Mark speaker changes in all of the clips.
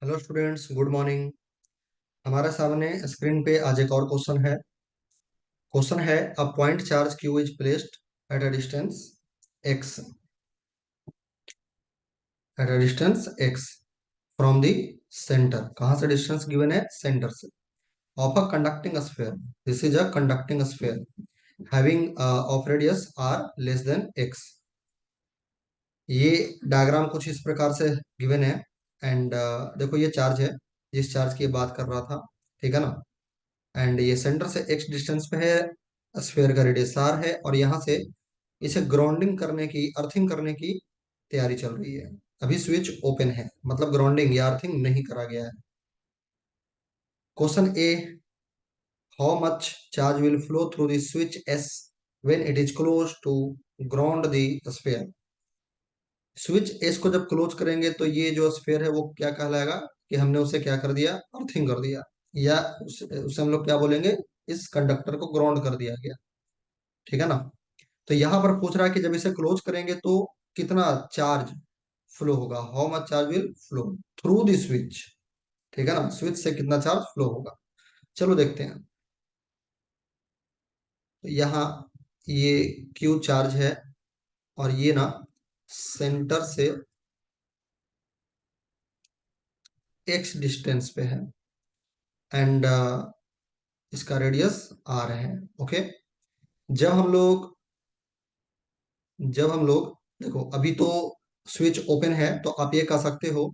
Speaker 1: Hello students, good morning. हमारे सामने screen पे आज एक और क्वेश्चन है a point charge q is placed at a distance x x from the centre. कहाँ से डिस्टेंस गिवन है? सेंटर से। Of a conducting sphere, this is a conducting sphere having of radius r less than x. ये diagram कुछ इस प्रकार से given है। एंड देखो, ये चार्ज है जिस चार्ज की बात कर रहा था, ठीक है ना। एंड ये सेंटर से एक्स डिस्टेंस पे है, स्फीयर का रेडियस आर है, और यहाँ से इसे ग्राउंडिंग करने की, अर्थिंग करने की तैयारी चल रही है। अभी स्विच ओपन है, मतलब ग्राउंडिंग या अर्थिंग नहीं करा गया है। Question a, how much charge will flow through the switch s when it is close to ground the sphere. Switch s को जब क्लोज करेंगे तो ये जो स्फीयर है वो क्या कहलाएगा कि हमने उसे क्या कर दिया? अर्थिंग कर दिया। या उसे हम लोग क्या बोलेंगे? इस कंडक्टर को ग्राउंड कर दिया गया, ठीक है ना। तो यहां पर पूछ रहा है कि जब इसे क्लोज करेंगे तो कितना चार्ज फ्लो होगा, how much charge will flow through the switch, ठीक है ना। स्विच से कितना चार्ज फ्लो होगा, चलो देखते हैं। तो यहाँ ये क्यू चार्ज है, और ये ना सेंटर से एक्स डिस्टेंस पे है, एंड इसका रेडियस आर है। ओके। जब हम लोग जब हम लोग देखो, अभी तो स्विच ओपन है, तो आप ये कह सकते हो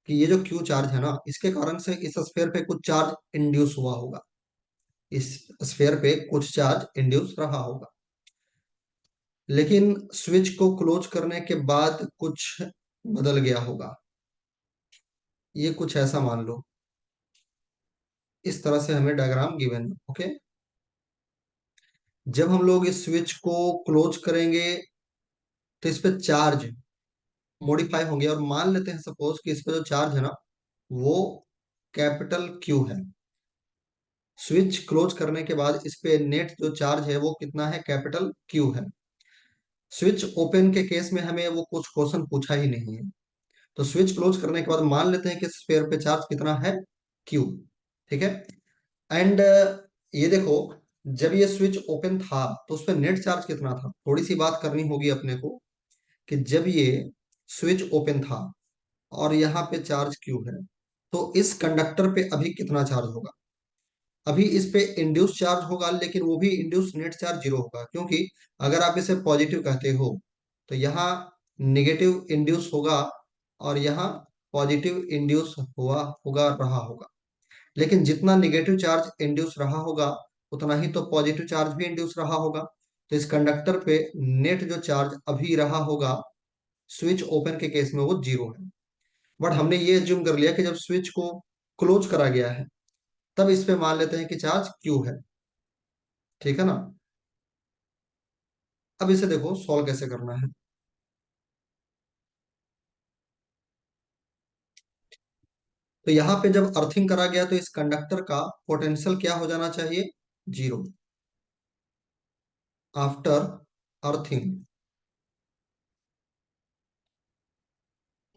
Speaker 1: कि ये जो क्यू चार्ज है ना, इसके कारण से इस स्फीयर पे कुछ चार्ज इंड्यूस हुआ होगा। इस स्फीयर पे कुछ चार्ज इंड्यूस रहा होगा, लेकिन स्विच को क्लोज करने के बाद कुछ बदल गया होगा। ये कुछ ऐसा मान लो, इस तरह से हमें डायग्राम गिवन है। ओके। जब हम लोग इस स्विच को क्लोज करेंगे तो इस पे चार्ज मॉडिफाई होंगे, और मान लेते हैं सपोज कि इस पे जो चार्ज है ना, वो कैपिटल क्यू है। स्विच क्लोज करने के बाद इस पे नेट जो चार्ज है वो कितना है? कैपिटल क्यू है। स्विच ओपन के केस में हमें वो कुछ क्वेश्चन पूछा ही नहीं है। तो स्विच क्लोज करने के बाद मान लेते हैं कि स्फीयर पे चार्ज कितना है? क्यू, ठीक है। एंड ये देखो, जब ये स्विच ओपन था तो उस पर नेट चार्ज कितना था? थोड़ी सी बात करनी होगी अपने को कि जब ये स्विच ओपन था और यहाँ पे चार्ज क्यू है, तो इस कंडक्टर पे अभी कितना चार्ज होगा? अभी इस पे इंड्यूस चार्ज होगा, लेकिन वो भी इंड्यूस नेट चार्ज जीरो होगा, क्योंकि अगर आप इसे पॉजिटिव कहते हो तो यहाँ निगेटिव इंड्यूस होगा, और यहाँ पॉजिटिव इंड्यूस हुआ होगा, रहा होगा। लेकिन जितना निगेटिव चार्ज इंड्यूस रहा होगा, उतना ही तो पॉजिटिव चार्ज भी इंड्यूस रहा होगा। तो इस कंडक्टर पे नेट जो चार्ज अभी रहा होगा स्विच ओपन के केस में, वो जीरो है। बट हमने ये एज्यूम कर लिया कि जब स्विच को क्लोज करा गया है, तब इस पे मान लेते हैं कि चार्ज क्यू है, ठीक है ना। अब इसे देखो सॉल्व कैसे करना है। तो यहाँ पे जब अर्थिंग करा गया तो इस कंडक्टर का पोटेंशियल क्या हो जाना चाहिए? Zero. After earthing,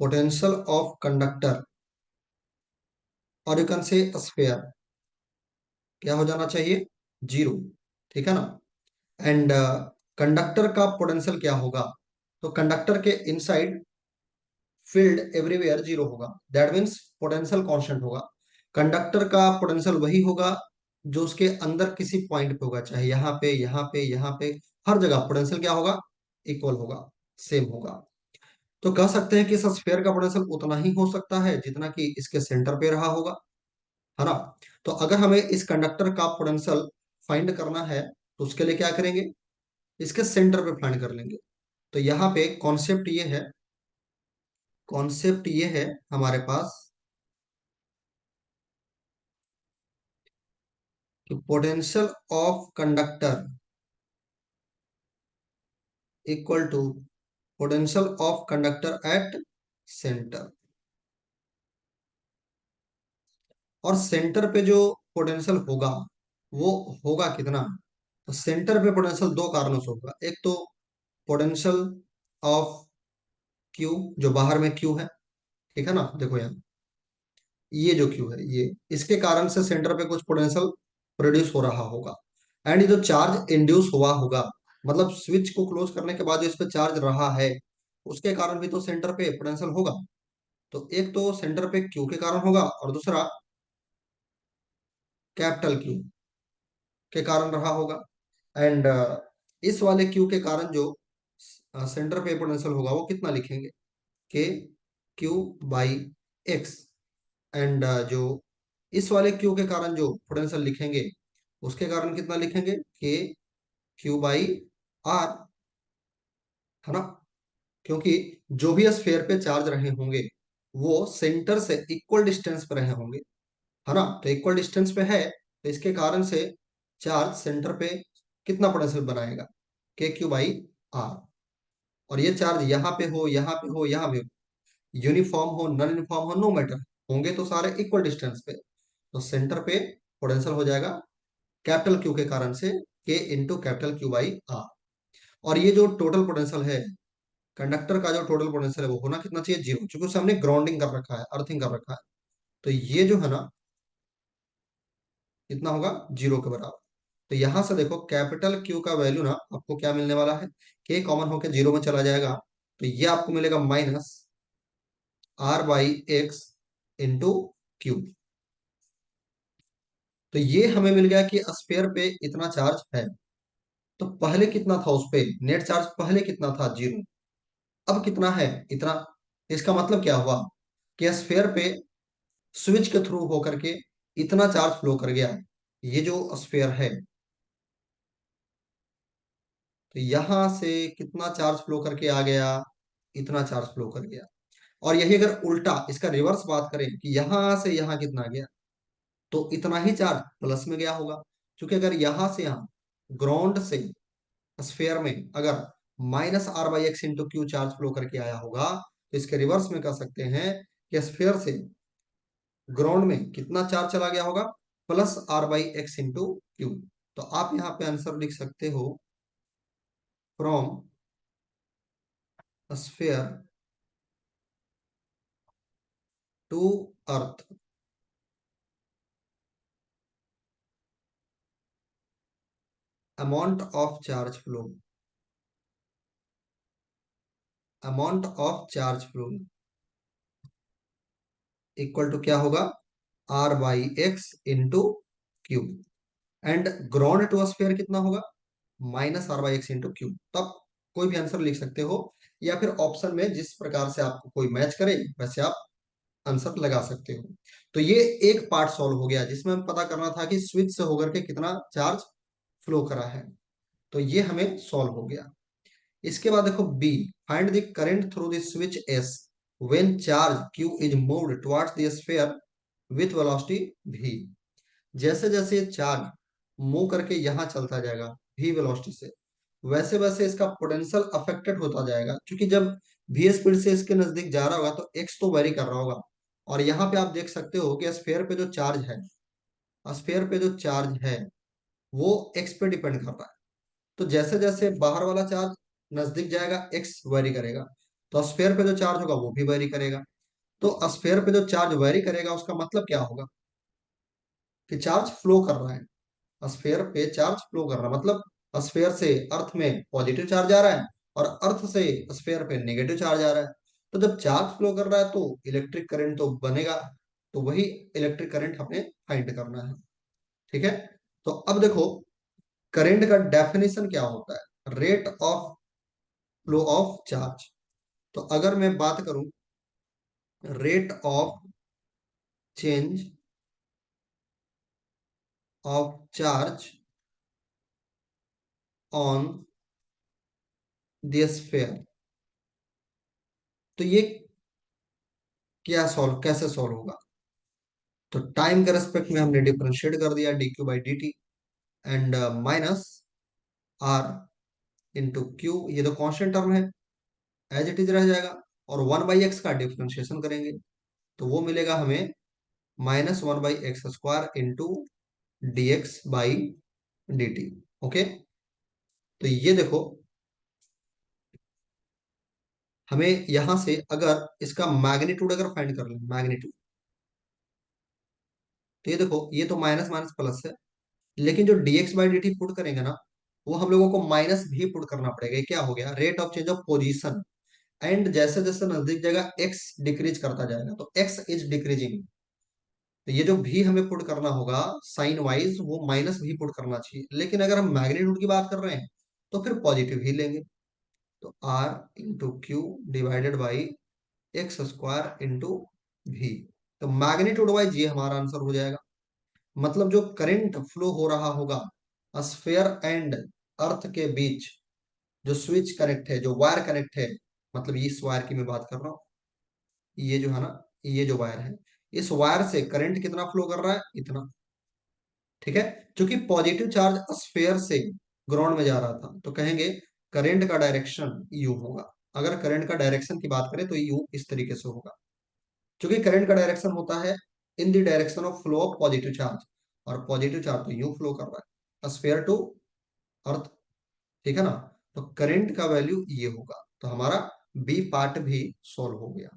Speaker 1: potential of conductor, और यू कैन से स्फीयर, क्या हो जाना चाहिए? जीरो, ठीक है ना। एंड कंडक्टर का पोटेंशियल क्या होगा? तो कंडक्टर के इनसाइड फील्ड एवरीवेयर जीरो होगा, दैट मीन्स पोटेंशियल कांस्टेंट होगा। कंडक्टर का पोटेंशियल वही होगा जो उसके अंदर किसी पॉइंट पे होगा, चाहे यहाँ पे, यहाँ पे, यहाँ पे, हर जगह पोटेंशियल क्या होगा? इक्वल होगा, सेम होगा। तो कह सकते हैं कि इस स्फीयर का पोटेंशियल उतना ही हो सकता है जितना कि इसके सेंटर पे रहा होगा, है ना। तो अगर हमें इस कंडक्टर का पोटेंशियल फाइंड करना है तो उसके लिए क्या करेंगे? इसके सेंटर पे फाइंड कर लेंगे। तो यहाँ पे कॉन्सेप्ट ये है हमारे पास कि potential of conductor equal to potential of conductor at centre. और सेंटर पे जो पोटेंशियल होगा वो होगा कितना? तो सेंटर पे पोटेंशियल दो कारणों से होगा। एक तो पोटेंशियल ऑफ क्यू, जो बाहर में क्यू है, ठीक है ना। देखो यहाँ ये जो क्यू है, ये इसके कारण से सेंटर पे कुछ पोटेंशियल प्रोड्यूस हो रहा होगा। एंड ये जो चार्ज इंड्यूस हुआ होगा, मतलब स्विच को क्लोज करने के बाद जो इस पे चार्ज रहा है, उसके कारण भी तो सेंटर पे पोटेंशियल होगा। तो एक तो सेंटर पे क्यू के कारण होगा, और दूसरा कैपिटल क्यू के कारण रहा होगा। एंड इस वाले क्यू के कारण जो सेंटर पे पोटेंशियल होगा वो कितना लिखेंगे, के क्यू बाई एक्स। एंड जो इस वाले क्यू के कारण जो पोटेंशियल लिखेंगे, उसके कारण कितना लिखेंगे, के क्यू बाई आर, है ना। क्योंकि जो भी स्फेयर पे चार्ज रहे होंगे वो सेंटर से इक्वल डिस्टेंस पे रहे होंगे, है ना। तो इक्वल डिस्टेंस पे है, तो इसके कारण से चार्ज सेंटर पे कितना पोटेंशियल बनाएगा, के क्यू बाई आर। और ये चार्ज यहाँ पे हो, यहाँ पे हो, यहाँ पे हो, यूनिफॉर्म हो, नॉन यूनिफॉर्म हो, नो मैटर, होंगे तो सारे इक्वल डिस्टेंस पे। तो सेंटर पे पोटेंशियल हो जाएगा कैपिटल क्यू के कारण से के into capital q by r. और ये जो टोटल पोटेंशियल है, कंडक्टर का जो टोटल पोटेंशियल है वो होना कितना चाहिए, जीरो, क्योंकि उसे हमने ग्राउंडिंग कर रखा है, अर्थिंग कर रखा है। तो ये जो है ना, कितना होगा, जीरो के बराबर। तो यहां से देखो कैपिटल क्यू का वैल्यू ना आपको क्या मिलने वाला है, के कॉमन होकर जीरो में चला जाएगा, तो ये आपको मिलेगा minus r by x into q. तो ये हमें मिल गया कि स्फीयर पे इतना चार्ज है। तो पहले कितना था उस पे, नेट चार्ज पहले कितना था, जीरो। अब कितना है, इतना। इसका मतलब क्या हुआ कि स्फीयर पे स्विच के थ्रू होकर के इतना चार्ज फ्लो कर गया। ये जो स्फीयर है, तो यहां से कितना चार्ज फ्लो करके आ गया, इतना चार्ज फ्लो कर गया। और यही अगर उल्टा इसका रिवर्स बात करें कि यहां से यहां कितना गया, तो इतना ही चार्ज प्लस में गया होगा। क्योंकि अगर यहां से यहां ग्राउंड से स्फीयर में अगर minus r by x into q charge flow करके आया होगा, तो इसके रिवर्स में कह सकते हैं कि स्फीयर से ग्राउंड में कितना चार्ज चला गया होगा, plus r by x into q. तो आप यहाँ पे आंसर लिख सकते हो, from sphere to earth amount of charge flow, amount of charge flow equal to क्या होगा, r by x into q. And ground to sphere कितना होगा, minus r by x into q. तो आप कोई भी आंसर लिख सकते हो, या फिर ऑप्शन में जिस प्रकार से आपको कोई मैच करे वैसे आप आंसर लगा सकते हो। तो ये एक पार्ट सॉल्व हो गया जिसमें हमें पता करना था कि स्विच से होकर के कितना चार्ज फ्लो करा है। तो ये हमें सॉल्व हो गया। इसके बाद देखो b, find the current through the switch s when charge q is moved towards the sphere with velocity भी। जैसे जैसे ये चार्ज मूव करके यहां चलता जाएगा भी वेलोसिटी से, वैसे वैसे इसका पोटेंशियल अफेक्टेड होता जाएगा। क्योंकि जब भी स्पीड से इसके नजदीक जा रहा होगा तो एक्स तो वेरी कर रहा होगा। और यहाँ पे आप देख सकते हो कि स्फीयर पे जो चार्ज है, स्फीयर पे जो चार्ज है वो एक्स पे डिपेंड कर रहा है। तो जैसे जैसे बाहर वाला चार्ज नजदीक जाएगा एक्स वेरी करेगा, तो स्फीयर पे जो चार्ज होगा वो भी वेरी करेगा। तो स्फीयर पे जो चार्ज वेरी करेगा उसका मतलब क्या होगा, कि चार्ज फ्लो कर रहा है, स्फीयर पे चार्ज फ्लो कर रहा है, मतलब स्फीयर से अर्थ में पॉजिटिव चार्ज आ रहा है और अर्थ से स्फीयर पे नेगेटिव चार्ज आ रहा है। तो जब चार्ज फ्लो कर रहा है तो इलेक्ट्रिक करंट तो बनेगा। तो वही इलेक्ट्रिक करंट हमें फाइंड करना है। ठीक है। तो अब देखो करंट का डेफिनेशन क्या होता है, rate of flow of charge. तो अगर मैं बात करूं rate of change of charge on the sphere, तो ये क्या सॉल्व, कैसे सॉल्व होगा। तो टाइम के रेस्पेक्ट में हमने डिफरेंशिएट कर दिया d q by d t, and minus r into q, ये तो कांस्टेंट टर्म है, एज इट इज रह जाएगा। और वन बाई एक्स का डिफरेंशिएशन करेंगे तो वो मिलेगा हमें minus one by x square into d x by d t. Okay. तो ये देखो हमें यहां से अगर इसका मैग्नीट्यूड अगर फाइंड कर लें, मैग्नीट्यूड, तो ये देखो, ये तो माइनस माइनस प्लस है, लेकिन जो dx बाई dt पुट करेंगे ना, वो हम लोगों को माइनस भी पुट करना पड़ेगा। ये क्या हो गया, rate of change of position. And जैसे जैसे नजदीक जाएगा x डिक्रीज करता जाएगा, तो x इज डिक्रीजिंग। तो ये जो भी हमें पुट करना होगा साइन वाइज, वो माइनस भी पुट करना चाहिए। लेकिन अगर हम मैग्नीट्यूड की बात कर रहे हैं तो फिर पॉजिटिव ही लेंगे। तो r into Q divided by x square into भी। तो मैग्नीट्यूड वाइज ये हमारा आंसर हो जाएगा। मतलब जो करंट फ्लो हो रहा होगा स्फेयर एंड अर्थ के बीच, जो स्विच कनेक्ट है, जो वायर कनेक्ट है, मतलब इस वायर की मैं बात कर रहा हूँ, ये जो है ना, ये जो वायर है, इस वायर से करंट कितना फ्लो कर रहा है, इतना। ठीक है, क्योंकि पॉजिटिव चार्ज स्फेयर से ग्राउंड में जा रहा था, तो कहेंगे करंट का डायरेक्शन यू होगा। अगर करंट का डायरेक्शन की बात करें तो यू इस तरीके से होगा, क्योंकि करंट का डायरेक्शन होता है in the direction of flow of positive charge, और पॉजिटिव चार्ज तो यू फ्लो कर रहा है स्फेयर टू अर्थ। ठीक है ना, तो करंट का वैल्यू ये होगा। तो हमारा बी पार्ट भी सॉल्व हो गया।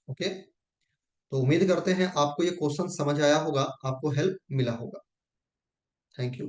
Speaker 1: ओके, तो उम्मीद करते हैं आपको ये क्वेश्चन समझ आया होगा, आपको हेल्प मिला होगा। Thank you.